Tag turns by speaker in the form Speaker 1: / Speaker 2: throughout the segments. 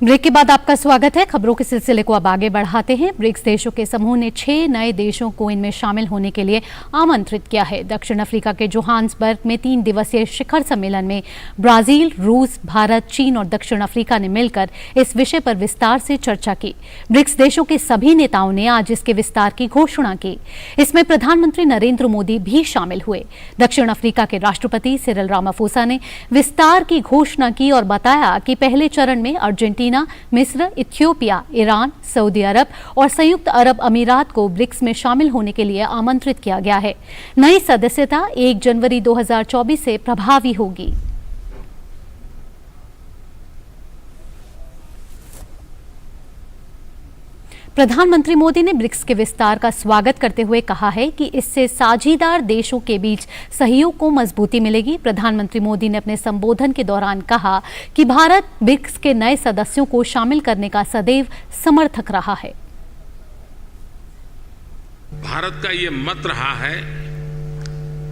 Speaker 1: Break के बाद आपका स्वागत है। खबरों के सिलसिले को अब आगे बढ़ाते हैं। ब्रिक्स देशों के समूह ने 6 नए देशों को इनमें शामिल होने के लिए आमंत्रित किया है। दक्षिण अफ्रीका के जोहान्सबर्ग में 3 दिवसीय शिखर सम्मेलन में ब्राजील, रूस, भारत, चीन और दक्षिण अफ्रीका ने मिलकर इस विषय पर विस्तार से चर्चा की। ब्रिक्स देशों के सभी नेताओं ने आज इसके विस्तार की घोषणा की। इसमें प्रधानमंत्री नरेंद्र मोदी भी शामिल हुए। दक्षिण अफ्रीका के राष्ट्रपति सिरिल रामाफोसा ने विस्तार की घोषणा की और बताया कि पहले चरण में अर्जेंटीना, मिस्र, इथियोपिया, ईरान, सऊदी अरब और संयुक्त अरब अमीरात को ब्रिक्स में शामिल होने के लिए आमंत्रित किया गया है। नई सदस्यता 1 जनवरी 2024 से प्रभावी होगी। प्रधानमंत्री मोदी ने ब्रिक्स के विस्तार का स्वागत करते हुए कहा है कि इससे साझीदार देशों के बीच सहयोग को मजबूती मिलेगी। प्रधानमंत्री मोदी ने अपने संबोधन के दौरान कहा कि भारत ब्रिक्स के नए सदस्यों को शामिल करने का सदैव समर्थक रहा है।
Speaker 2: भारत का ये मत रहा है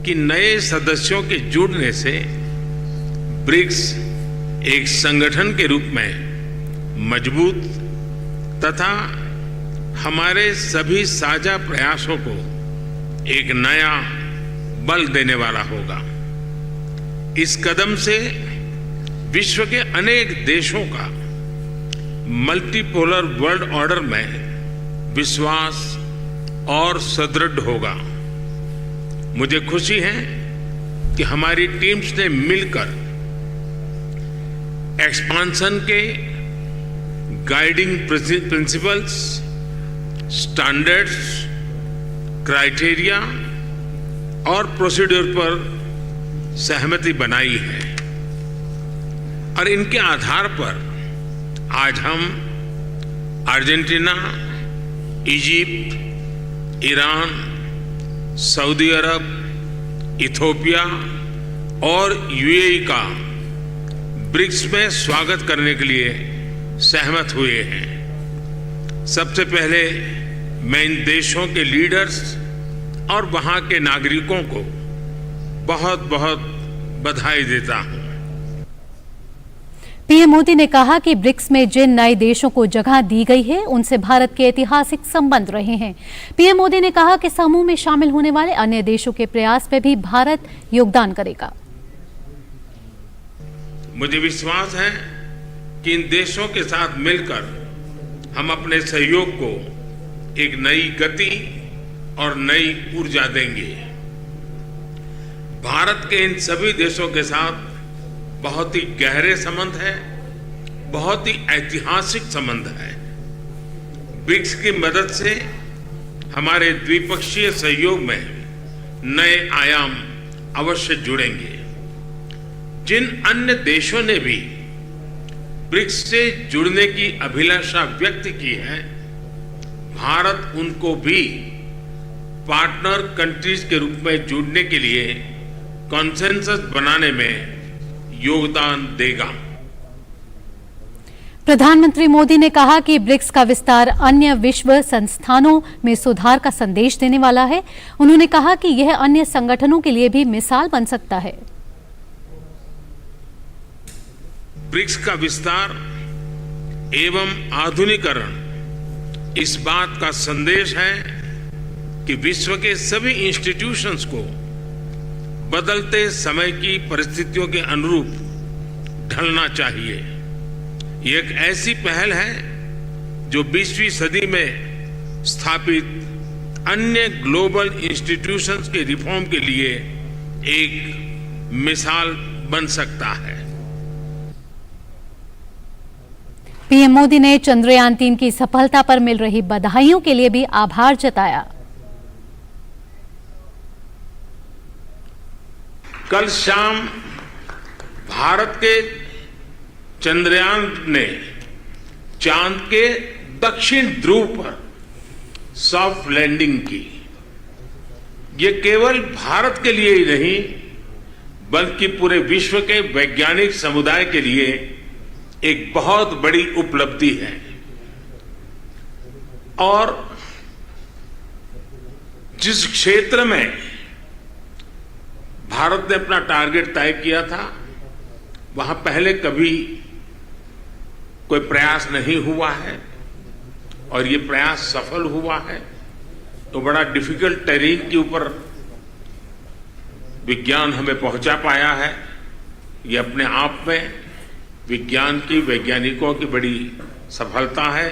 Speaker 2: कि नए सदस्यों के जुड़ने से ब्रिक्स एक संगठन के रूप में मजबूत तथा हमारे सभी साझा प्रयासों को एक नया बल देने वाला होगा। इस कदम से विश्व के अनेक देशों का मल्टीपोलर वर्ल्ड ऑर्डर में विश्वास और सुदृढ़ होगा। मुझे खुशी है कि हमारी टीम्स ने मिलकर एक्सपांशन के गाइडिंग प्रिंसिपल्स, स्टैंडर्ड्स, क्राइटेरिया और प्रोसीड्यूर पर सहमति बनाई है और इनके आधार पर आज हम अर्जेंटीना, इजिप्ट, ईरान, सऊदी अरब, इथियोपिया और यूएई का ब्रिक्स में स्वागत करने के लिए सहमत हुए हैं। सबसे पहले मैं इन देशों के लीडर्स और वहां के नागरिकों को बहुत बहुत बधाई देता हूं।
Speaker 1: पीएम मोदी ने कहा कि ब्रिक्स में जिन नए देशों को जगह दी गई है उनसे भारत के ऐतिहासिक संबंध रहे हैं। पीएम मोदी ने कहा कि समूह में शामिल होने वाले अन्य देशों के प्रयास में भी भारत योगदान करेगा।
Speaker 2: मुझे विश्वास है कि इन देशों के साथ मिलकर हम अपने सहयोग को एक नई गति और नई ऊर्जा देंगे। भारत के इन सभी देशों के साथ बहुत ही गहरे संबंध है, बहुत ही ऐतिहासिक संबंध है। ब्रिक्स की मदद से हमारे द्विपक्षीय सहयोग में नए आयाम अवश्य जुड़ेंगे। जिन अन्य देशों ने भी ब्रिक्स से जुड़ने की अभिलाषा व्यक्त की है, भारत उनको भी पार्टनर कंट्रीज के रूप में जुड़ने के लिए कॉन्सेंसस बनाने में योगदान देगा।
Speaker 1: प्रधानमंत्री मोदी ने कहा कि ब्रिक्स का विस्तार अन्य विश्व संस्थानों में सुधार का संदेश देने वाला है। उन्होंने कहा कि यह अन्य संगठनों के लिए भी मिसाल बन सकता है।
Speaker 2: ब्रिक्स का विस्तार एवं आधुनिकीकरण इस बात का संदेश है कि विश्व के सभी इंस्टीट्यूशंस को बदलते समय की परिस्थितियों के अनुरूप ढलना चाहिए। ये एक ऐसी पहल है जो 20वीं सदी में स्थापित अन्य ग्लोबल इंस्टीट्यूशंस के रिफॉर्म के लिए एक मिसाल बन सकता है।
Speaker 1: पीएम मोदी ने चंद्रयान 3 की सफलता पर मिल रही बधाइयों के लिए भी आभार जताया।
Speaker 2: कल शाम भारत के चंद्रयान ने चांद के दक्षिण ध्रुव पर सॉफ्ट लैंडिंग की। ये केवल भारत के लिए ही नहीं बल्कि पूरे विश्व के वैज्ञानिक समुदाय के लिए एक बहुत बड़ी उपलब्धि है। और जिस क्षेत्र में भारत ने अपना टारगेट तय किया था वहां पहले कभी कोई प्रयास नहीं हुआ है और ये प्रयास सफल हुआ है तो बड़ा डिफिकल्ट टेरेन के ऊपर विज्ञान हमें पहुंचा पाया है। ये अपने आप में विज्ञान की, वैज्ञानिकों की बड़ी सफलता है।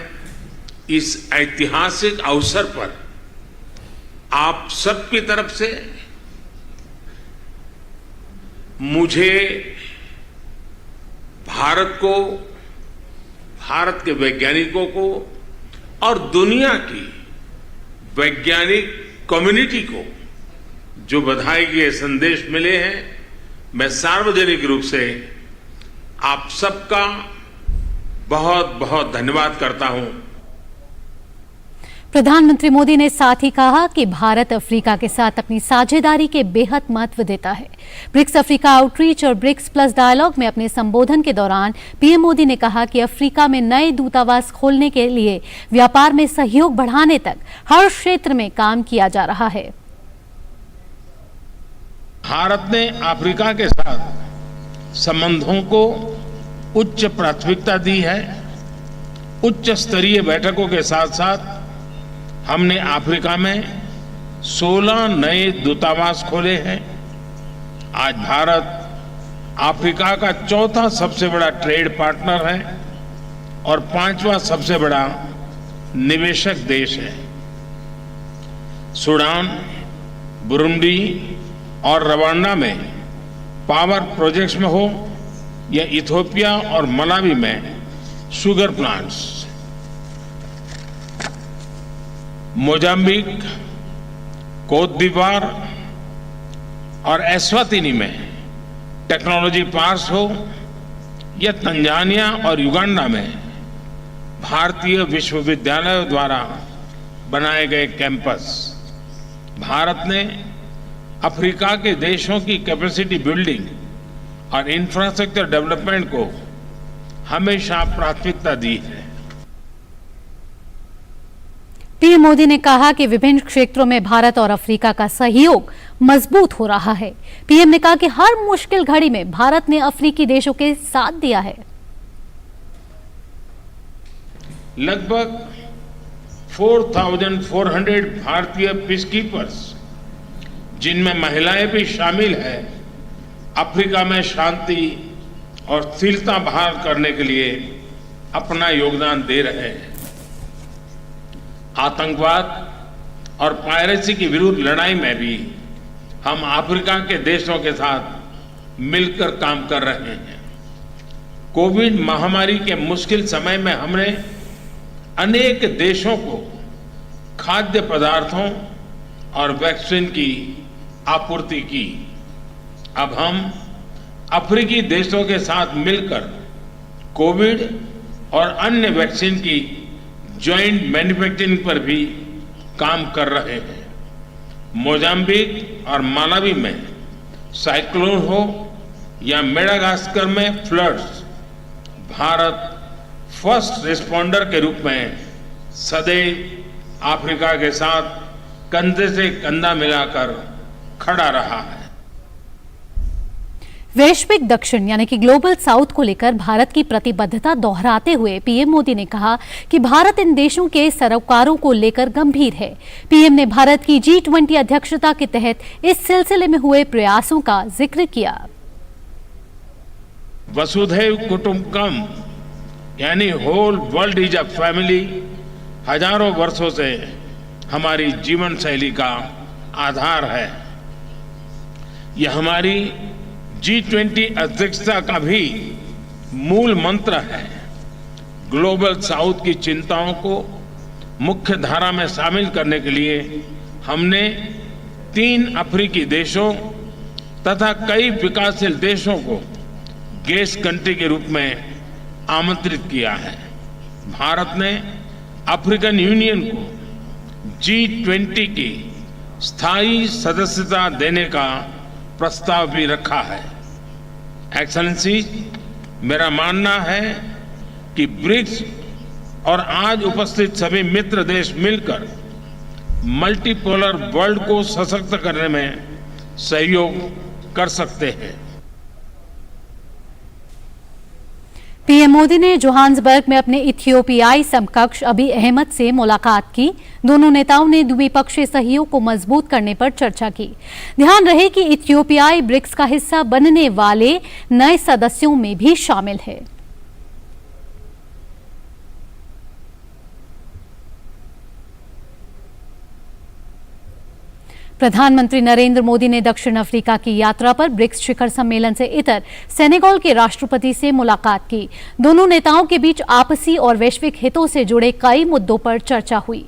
Speaker 2: इस ऐतिहासिक अवसर पर आप सबकी तरफ से मुझे भारत को, भारत के वैज्ञानिकों को और दुनिया की वैज्ञानिक कम्युनिटी को जो बधाई के संदेश मिले हैं, मैं सार्वजनिक रूप से आप सबका बहुत बहुत धन्यवाद करता हूं।
Speaker 1: प्रधानमंत्री मोदी ने साथ ही कहा कि भारत अफ्रीका के साथ अपनी साझेदारी के बेहद महत्व देता है। ब्रिक्स अफ्रीका आउटरीच और ब्रिक्स प्लस डायलॉग में अपने संबोधन के दौरान पीएम मोदी ने कहा कि अफ्रीका में नए दूतावास खोलने के लिए व्यापार में सहयोग बढ़ाने तक हर क्षेत्र में काम किया जा रहा है।
Speaker 3: भारत ने अफ्रीका के साथ संबंधों को उच्च प्राथमिकता दी है। उच्च स्तरीय बैठकों के साथ साथ हमने अफ्रीका में 16 नए दूतावास खोले हैं। आज भारत अफ्रीका का चौथा सबसे बड़ा ट्रेड पार्टनर है और 5वां सबसे बड़ा निवेशक देश है। सूडान, बुरुंडी और रवांडा में पावर प्रोजेक्ट्स में हो या इथियोपिया और मलावी में शुगर प्लांट्स, मोजाम्बिक, कोत दीवार और एस्वातिनी में टेक्नोलॉजी पार्क्स हो या तंजानिया और युगांडा में भारतीय विश्वविद्यालयों द्वारा बनाए गए कैंपस, भारत ने अफ्रीका के देशों की कैपेसिटी बिल्डिंग और इंफ्रास्ट्रक्चर डेवलपमेंट को हमेशा प्राथमिकता दी है।
Speaker 1: पीएम मोदी ने कहा कि विभिन्न क्षेत्रों में भारत और अफ्रीका का सहयोग मजबूत हो रहा है। पीएम ने कहा कि हर मुश्किल घड़ी में भारत ने अफ्रीकी देशों के साथ दिया है।
Speaker 3: लगभग 4,400 भारतीय पीसकीपर्स, जिनमें महिलाएं भी शामिल हैं, अफ्रीका में शांति और स्थिरता बहाल करने के लिए अपना योगदान दे रहे हैं। आतंकवाद और पायरेसी के विरुद्ध लड़ाई में भी हम अफ्रीका के देशों के साथ मिलकर काम कर रहे हैं। कोविड महामारी के मुश्किल समय में हमने अनेक देशों को खाद्य पदार्थों और वैक्सीन की आपूर्ति की। अब हम अफ्रीकी देशों के साथ मिलकर कोविड और अन्य वैक्सीन की ज्वाइंट मैन्युफैक्चरिंग पर भी काम कर रहे हैं। मोजाम्बिक और मालावी में साइक्लोन हो या मेडागास्कर में फ्लड्स, भारत फर्स्ट रिस्पॉन्डर के रूप में सदैव अफ्रीका के साथ कंधे से कंधा मिलाकर खड़ा रहा है।
Speaker 1: वैश्विक दक्षिण यानी कि ग्लोबल साउथ को लेकर भारत की प्रतिबद्धता दोहराते हुए पीएम मोदी ने कहा कि भारत इन देशों के सरोकारों को लेकर गंभीर है। पीएम ने भारत की G20 अध्यक्षता के तहत इस सिलसिले में हुए प्रयासों का जिक्र किया।
Speaker 3: वसुधैव कुटुंबकम यानी whole world is a family हजारों वर्षों से हमारी जीवन शैली का आधार है। यह हमारी G20 अध्यक्षता का भी मूल मंत्र है। ग्लोबल साउथ की चिंताओं को मुख्य धारा में शामिल करने के लिए हमने 3 अफ्रीकी देशों तथा कई विकासशील देशों को गेस्ट कंट्री के रूप में आमंत्रित किया है। भारत ने अफ्रीकन यूनियन को G20 की स्थायी सदस्यता देने का प्रस्ताव भी रखा है। एक्सेलेंसी, मेरा मानना है कि ब्रिक्स और आज उपस्थित सभी मित्र देश मिलकर मल्टीपोलर वर्ल्ड को सशक्त करने में सहयोग कर सकते हैं।
Speaker 1: पीएम मोदी ने जोहान्सबर्ग में अपने इथियोपियाई समकक्ष अबी अहमद से मुलाकात की। दोनों नेताओं ने द्विपक्षीय सहयोग को मजबूत करने पर चर्चा की। ध्यान रहे कि इथियोपियाई ब्रिक्स का हिस्सा बनने वाले नए सदस्यों में भी शामिल है। प्रधानमंत्री नरेंद्र मोदी ने दक्षिण अफ्रीका की यात्रा पर ब्रिक्स शिखर सम्मेलन से इतर सेनेगल के राष्ट्रपति से मुलाकात की। दोनों नेताओं के बीच आपसी और वैश्विक हितों से जुड़े कई मुद्दों पर चर्चा हुई।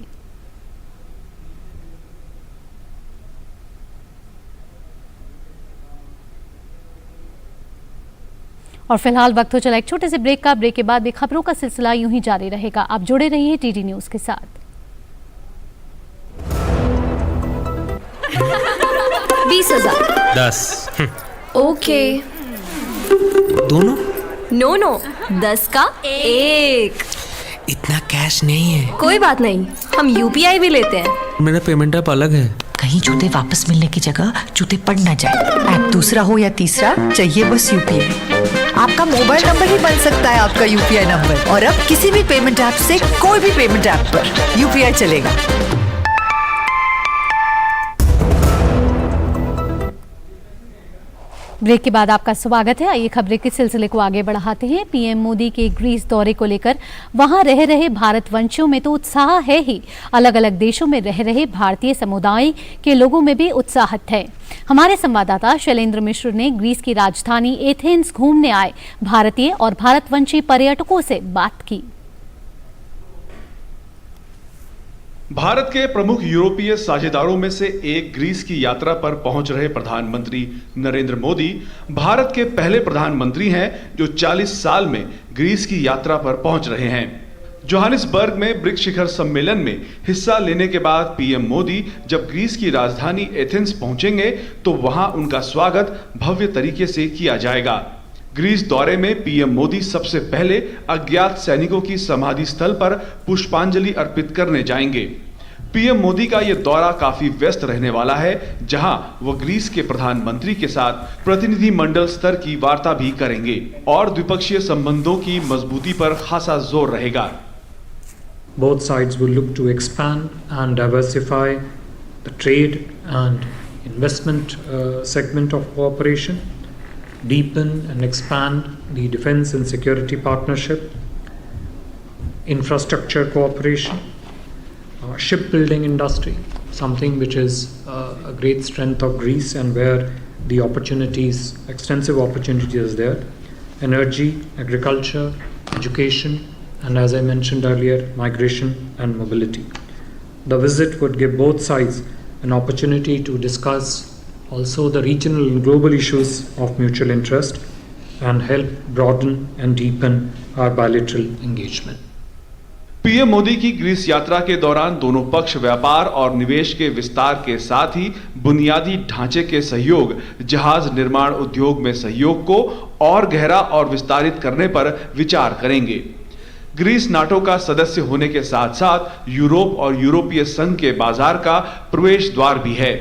Speaker 1: और फिलहाल वक्त हो चला एक छोटे से ब्रेक का। ब्रेक के बाद भी खबरों का सिलसिला यूं ही जारी रहेगा। आप जुड़े रहिए टीटी न्यूज के साथ।
Speaker 4: 20,000
Speaker 5: 10
Speaker 4: ओके।
Speaker 5: दोनों?
Speaker 4: नो 10 का एक।
Speaker 5: इतना कैश नहीं है।
Speaker 4: कोई बात नहीं, हम यूपीआई भी लेते हैं।
Speaker 5: मेरा पेमेंट ऐप अलग है।
Speaker 6: कहीं जूते वापस मिलने की जगह जूते पड़ ना जाए। ऐप दूसरा हो या तीसरा, चाहिए बस यूपीआई। आपका मोबाइल नंबर ही बन सकता है आपका यूपीआई नंबर। और अब किसी भी पेमेंट ऐप से कोई भी पेमेंट ऐप पर यूपीआई चलेगा।
Speaker 1: ब्रेक के बाद आपका स्वागत है। आइए खबरें के सिलसिले को आगे बढ़ाते हैं। पीएम मोदी के ग्रीस दौरे को लेकर वहां रह रहे भारतवंशियों में तो उत्साह है ही, अलग अलग देशों में रह रहे भारतीय समुदाय के लोगों में भी उत्साहित है। हमारे संवाददाता शैलेंद्र मिश्र ने ग्रीस की राजधानी एथेंस घूमने आए भारतीय और भारतवंशी पर्यटकों से बात की।
Speaker 7: भारत के प्रमुख यूरोपीय साझेदारों में से एक ग्रीस की यात्रा पर पहुंच रहे प्रधानमंत्री नरेंद्र मोदी भारत के पहले प्रधानमंत्री हैं जो 40 साल में ग्रीस की यात्रा पर पहुंच रहे हैं। जोहानिसबर्ग में ब्रिक्स शिखर सम्मेलन में हिस्सा लेने के बाद पीएम मोदी जब ग्रीस की राजधानी एथेंस पहुंचेंगे तो वहां उनका स्वागत भव्य तरीके से किया जाएगा। ग्रीस दौरे में पीएम मोदी सबसे पहले अज्ञात सैनिकों की समाधि स्थल पर पुष्पांजलि अर्पित करने जाएंगे। पीएम मोदी का यह दौरा काफी व्यस्त रहने वाला है, जहां वो ग्रीस के प्रधानमंत्री के साथ प्रतिनिधि मंडल स्तर की वार्ता भी करेंगे और द्विपक्षीय संबंधों की मजबूती पर खासा जोर रहेगा।
Speaker 8: Both sides will look to expand and diversify the trade and investment segment of cooperation, deepen and expand the defense and security partnership, infrastructure cooperation, shipbuilding industry, something which is a great strength of Greece and where the opportunities, extensive opportunities are there, energy, agriculture, education, and as I mentioned earlier, migration and mobility. The visit would give both sides an opportunity to discuss also the regional and global issues of mutual interest and help broaden and deepen our bilateral engagement.
Speaker 7: PM Modi की Greece यात्रा के दौरान दोनों पक्ष व्यापार और निवेश के विस्तार के साथ ही बुनियादी ढांचे के सहयोग, जहाज निर्माण उद्योग में सहयोग को और गहरा और विस्तारित करने पर विचार करेंगे। ग्रीस नाटो का सदस्य होने के साथ साथ यूरोप और यूरोपीय संघ के बाजार का प्रवेश द्वार भी है।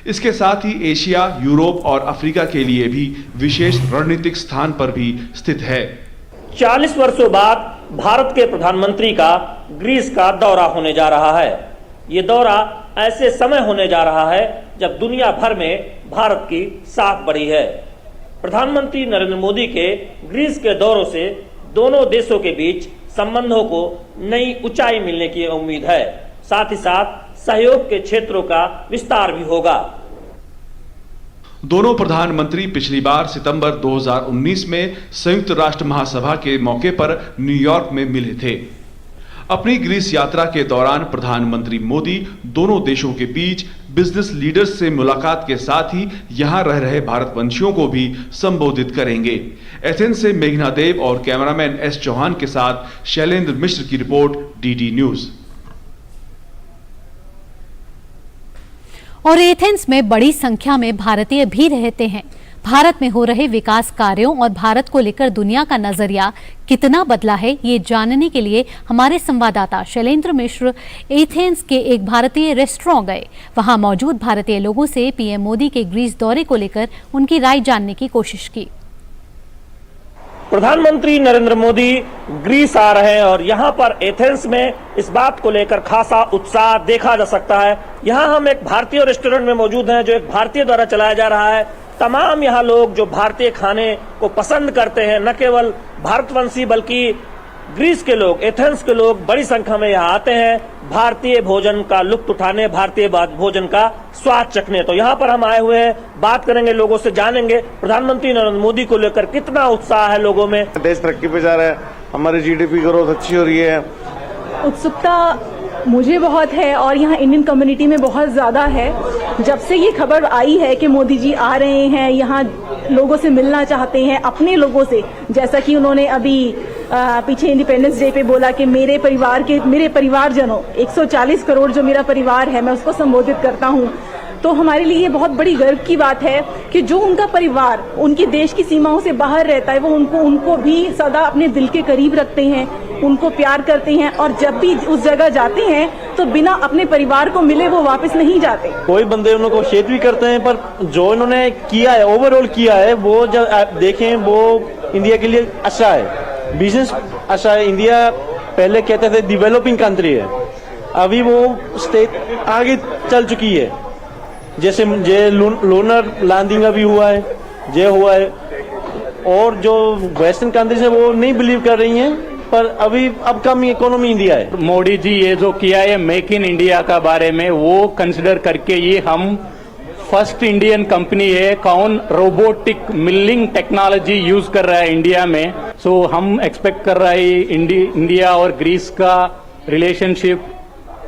Speaker 7: इसके साथ ही एशिया, यूरोप और अफ्रीका के लिए भी विशेष रणनीतिक स्थान पर भी स्थित है।
Speaker 9: 40 वर्षों बाद भारत के प्रधानमंत्री का ग्रीस का दौरा होने जा रहा है। ये दौरा ऐसे समय होने जा रहा है जब दुनिया भर में भारत की साख बढ़ी है। प्रधानमंत्री नरेंद्र मोदी के ग्रीस के दौरों से दोनों देशों के बीच संबंधों को नई ऊंचाई मिलने की उम्मीद है। साथ ही साथ सहयोग के क्षेत्रों का विस्तार भी होगा।
Speaker 7: दोनों प्रधानमंत्री पिछली बार सितंबर 2019 में संयुक्त राष्ट्र महासभा के मौके पर न्यूयॉर्क में मिले थे। अपनी ग्रीस यात्रा के दौरान प्रधानमंत्री मोदी दोनों देशों के बीच बिजनेस लीडर्स से मुलाकात के साथ ही यहां रह रहे भारतवंशियों को भी संबोधित करेंगे। एथेंस से मेघना देव और कैमरामैन एस चौहान के साथ शैलेंद्र मिश्र की रिपोर्ट, डीडी न्यूज।
Speaker 1: और एथेंस में बड़ी संख्या में भारतीय भी रहते हैं। भारत में हो रहे विकास कार्यों और भारत को लेकर दुनिया का नजरिया कितना बदला है, ये जानने के लिए हमारे संवाददाता शैलेंद्र मिश्र एथेंस के एक भारतीय रेस्टोरेंट गए। वहां मौजूद भारतीय लोगों से पीएम मोदी के ग्रीस दौरे को लेकर उनकी राय जानने की कोशिश की।
Speaker 9: प्रधानमंत्री नरेंद्र मोदी ग्रीस आ रहे हैं और यहां पर एथेंस में इस बात को लेकर खासा उत्साह देखा जा सकता है। यहां हम एक भारतीय रेस्टोरेंट में मौजूद हैं जो एक भारतीय द्वारा चलाया जा रहा है। तमाम यहां लोग जो भारतीय खाने को पसंद करते हैं, न केवल भारतवंशी बल्कि ग्रीस के लोग, एथेंस के लोग बड़ी संख्या में यहाँ आते हैं भारतीय भोजन का लुत्फ उठाने, भारतीय भोजन का स्वाद चखने। तो यहाँ पर हम आए हुए हैं, बात करेंगे लोगों से, जानेंगे प्रधानमंत्री नरेंद्र मोदी को लेकर कितना उत्साह है लोगों में।
Speaker 10: देश तरक्की पे जा रहा है, हमारी जीडीपी ग्रोथ अच्छी हो रही है।
Speaker 11: उत्सुकता मुझे बहुत है और यहाँ इंडियन कम्युनिटी में बहुत ज़्यादा है। जब से ये खबर आई है कि मोदी जी आ रहे हैं, यहाँ लोगों से मिलना चाहते हैं, अपने लोगों से, जैसा कि उन्होंने अभी पीछे इंडिपेंडेंस डे पे बोला कि मेरे परिवारजनों 140 करोड़ जो मेरा परिवार है मैं उसको संबोधित करता हूँ। तो हमारे लिए ये बहुत बड़ी गर्व की बात है कि जो उनका परिवार उनकी देश की सीमाओं से बाहर रहता है वो उनको भी सदा अपने दिल के करीब रखते हैं, उनको प्यार करते हैं और जब भी उस जगह जाते हैं तो बिना अपने परिवार को मिले वो वापस नहीं जाते।
Speaker 9: कोई बंदे उनको शेयर भी करते हैं, पर जो इन्होंने किया है, ओवरऑल किया है, वो जब आप देखें वो इंडिया के लिए अच्छा है, बिजनेस अच्छा है। इंडिया पहले कहते थे डेवलपिंग कंट्री है, अभी वो स्टेट आगे चल चुकी है। जैसे जे लूनर लैंडिंग अभी हुआ है, जे हुआ है, और जो वेस्टर्न कंट्रीज है वो नहीं बिलीव कर रही हैं, पर अभी अब कम इकोनॉमी इंडिया है।
Speaker 12: मोदी जी ये जो किया है मेक इन इंडिया का बारे में, वो कंसिडर करके ये हम फर्स्ट इंडियन कंपनी है कौन रोबोटिक मिलिंग टेक्नोलॉजी यूज कर रहा है इंडिया में। सो हम एक्सपेक्ट कर रहे हैं इंडिया और ग्रीस का रिलेशनशिप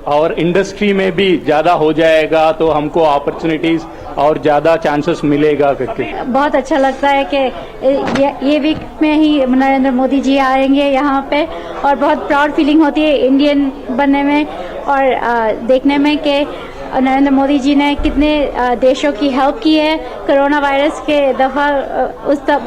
Speaker 12: और इंडस्ट्री में भी ज्यादा हो जाएगा, तो हमको अपॉर्चुनिटीज और ज्यादा चांसेस मिलेगा करके।
Speaker 13: बहुत अच्छा लगता है कि ये वीक में ही नरेंद्र मोदी जी आएंगे यहाँ पे और बहुत प्राउड फीलिंग होती है इंडियन बनने में और देखने में कि नरेंद्र मोदी जी ने कितने देशों की हेल्प की है। कोरोना वायरस के दफा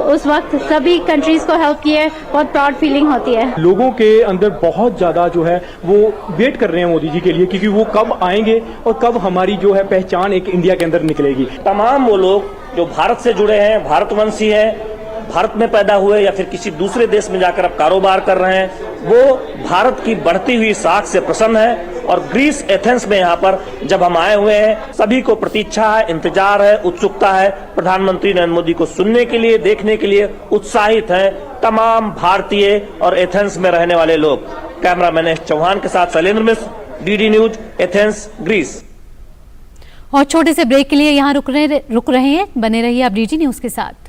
Speaker 13: उस वक्त सभी कंट्रीज को हेल्प की है, बहुत प्राउड फीलिंग होती है।
Speaker 14: लोगों के अंदर बहुत ज्यादा जो है वो वेट कर रहे हैं मोदी जी के लिए, क्योंकि वो कब आएंगे और कब हमारी जो है पहचान एक इंडिया के अंदर निकलेगी।
Speaker 9: तमाम वो लोग जो भारत से जुड़े हैं, भारतवंशी हैं, भारत में पैदा हुए या फिर किसी दूसरे देश में जाकर अब कारोबार कर रहे हैं, वो भारत की बढ़ती हुई साख से प्रसन्न है। और ग्रीस एथेंस में यहाँ पर जब हम आए हुए हैं, सभी को प्रतीक्षा है, इंतजार है, उत्सुकता है, प्रधानमंत्री नरेंद्र मोदी को सुनने के लिए, देखने के लिए उत्साहित हैं तमाम भारतीय और एथेंस में रहने वाले लोग। कैमरामैन चौहान के साथ शैलेंद्र मिश्र, डीडी न्यूज, एथेंस, ग्रीस।
Speaker 1: और छोटे से ब्रेक के लिए यहाँ रुक रहे हैं, बने रहिए आप डीडी न्यूज के साथ।